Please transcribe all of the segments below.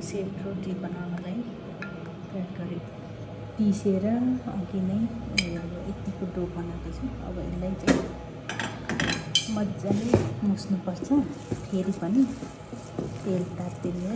सेलरोटी बनाउनलाई तरकारी पिसेर अघि नै यतिको डो बनाएको छु। अब यसलाई चाहिँ मजाले मुस्नुपर्छ। फेरि पनि तेल तातिदियो।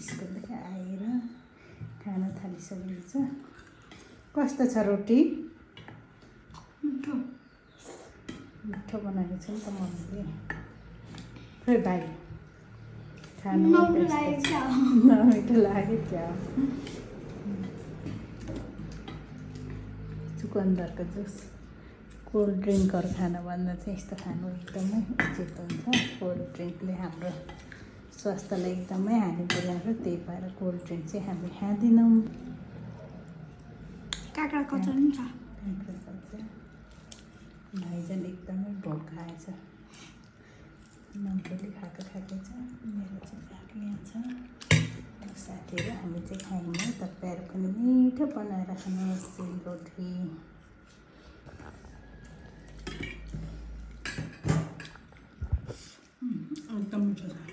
स्कुलदेखि आएर खाना थालिसकेको छ। कस्तो छ रोटी? मिठो मिठो बनाएको छ नि त मम्मीले। खै भाइ खानु नमिठो लाग्यो क्या? चुकन्दरको जुस कोल्ड ड्रिङ्कहरू खानुभन्दा चाहिँ यस्तो खानु एकदमै उचित हुन्छ। कोल्ड ड्रिङ्कले हाम्रो स्वास्थ्यलाई एकदमै हानि पुर्याएको, त्यही भएर कोल्ड ड्रिङ्क चाहिँ हामी खाँदैनौँ। काँक्रा कचर पनि छ। भाइजन एकदमै भोक खाएछ। नम्बरले खाएकै छ, मेरो चाहिँ खाएको यहाँ छ। साथीहरू हामी चाहिँ खायौँ। तपाईँहरू पनि मिठो बनाएर खानुहोस् सेलरोटी। एकदम मिठो छ।